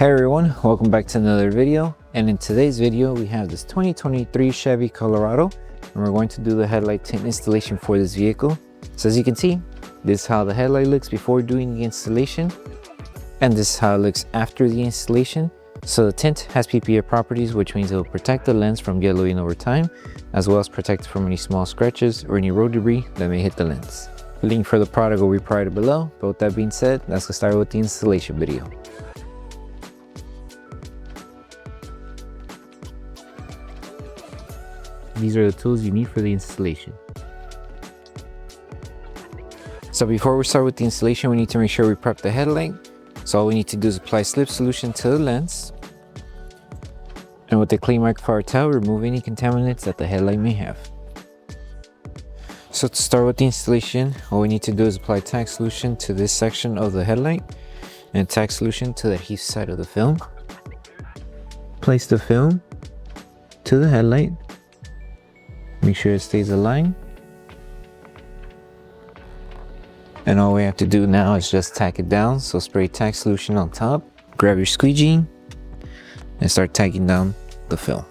Hey everyone, welcome back to another video. And in today's video we have this 2023 Chevy Colorado and we're going to do the headlight tint installation for this vehicle. So as you can see, this is how the headlight looks before doing the installation, and this is how it looks after the installation. So the tint has PPF properties, which means it will protect the lens from yellowing over time, as well as protect it from any small scratches or any road debris that may hit the lens. The link for the product will be provided below, but with that being said, let's get started with the installation video. These are the tools you need for the installation. So before we start with the installation, we need to make sure we prep the headlight. So all we need to do is apply slip solution to the lens. And with the clean microfiber towel, remove any contaminants that the headlight may have. So to start with the installation, all we need to do is apply tack solution to this section of the headlight and tack solution to the adhesive side of the film. Place the film to the headlight. Make sure it stays aligned. And all we have to do now is just tack it down. So spray tack solution on top, grab your squeegee, and start tacking down the film.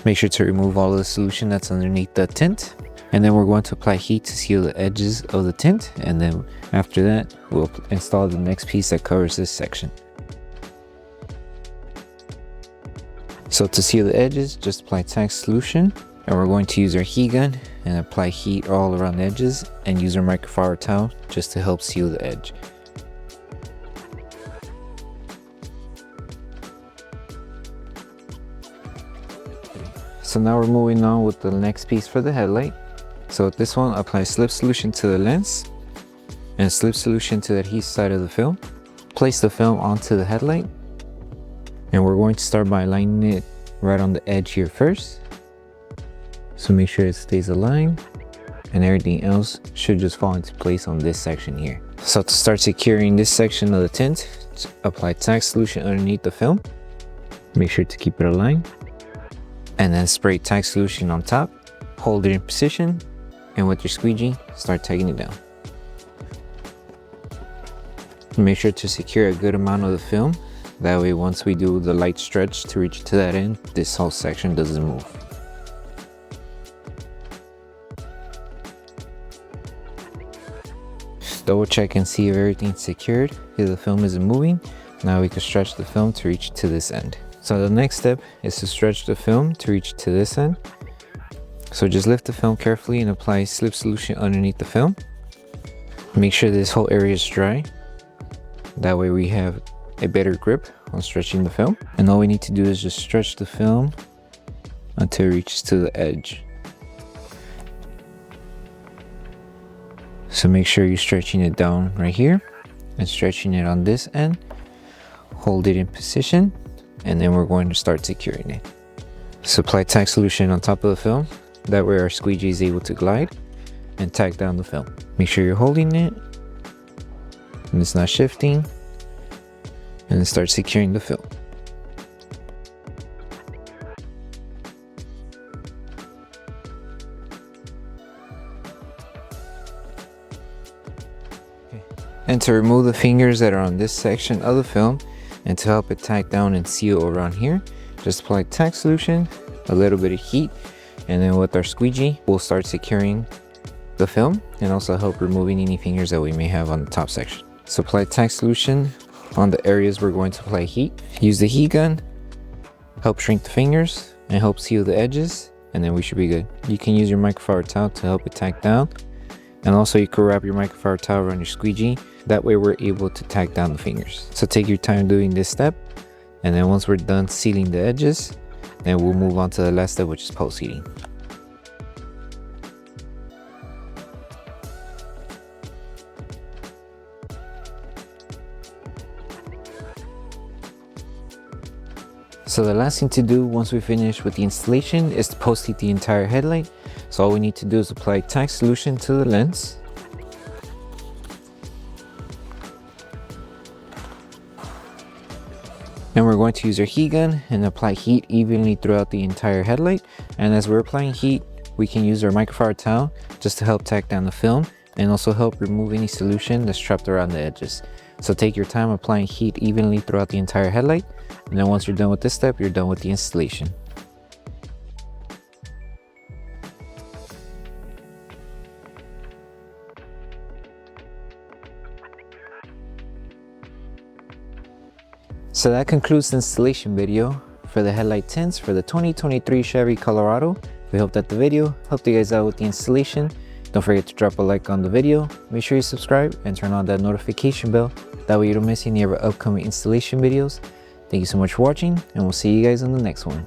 Make sure to remove all of the solution that's underneath the tint. And then we're going to apply heat to seal the edges of the tint. And then after that, we'll install the next piece that covers this section. So to seal the edges, just apply tack solution. And we're going to use our heat gun and apply heat all around the edges and use our microfiber towel just to help seal the edge. So now we're moving on with the next piece for the headlight. So with this one, apply slip solution to the lens and slip solution to the adhesive side of the film. Place the film onto the headlight, and we're going to start by aligning it right on the edge here first. So make sure it stays aligned, and everything else should just fall into place on this section here. So to start securing this section of the tint, apply tack solution underneath the film. Make sure to keep it aligned, and then spray tack solution on top. Hold it in position, and with your squeegee, start tacking it down. Make sure to secure a good amount of the film. That way, once we do the light stretch to reach to that end, this whole section doesn't move. Double check and see if everything's secured. If the film isn't moving, now we can stretch the film to reach to this end. So the next step is to stretch the film to reach to this end. So just lift the film carefully and apply slip solution underneath the film. Make sure this whole area is dry. That way we have a better grip on stretching the film. And all we need to do is just stretch the film until it reaches to the edge. So make sure you're stretching it down right here and stretching it on this end. Hold it in position, and then we're going to start securing it. So apply tack solution on top of the film. That way our squeegee is able to glide and tack down the film. Make sure you're holding it and it's not shifting, and then start securing the film. And to remove the fingers that are on this section of the film and to help it tack down and seal around here, just apply tack solution, a little bit of heat, and then with our squeegee, we'll start securing the film and also help removing any fingers that we may have on the top section. So apply tack solution on the areas we're going to apply heat. Use the heat gun, help shrink the fingers and help seal the edges, and then we should be good. You can use your microfiber towel to help it tack down. And also you can wrap your microfiber towel around your squeegee. That way we're able to tack down the fingers. So take your time doing this step. And then once we're done sealing the edges, then we'll move on to the last step, which is post heating. So the last thing to do once we finish with the installation is to post heat the entire headlight. So all we need to do is apply tack solution to the lens. And we're going to use our heat gun and apply heat evenly throughout the entire headlight. And as we're applying heat, we can use our microfiber towel just to help tack down the film and also help remove any solution that's trapped around the edges. So take your time applying heat evenly throughout the entire headlight, and then once you're done with this step, you're done with the installation. So that concludes the installation video for the headlight tints for the 2023 Chevy Colorado. We hope that the video helped you guys out with the installation. Don't forget to drop a like on the video, make sure you subscribe and turn on that notification bell. That way you don't miss any of our upcoming installation videos. Thank you so much for watching, and we'll see you guys in the next one.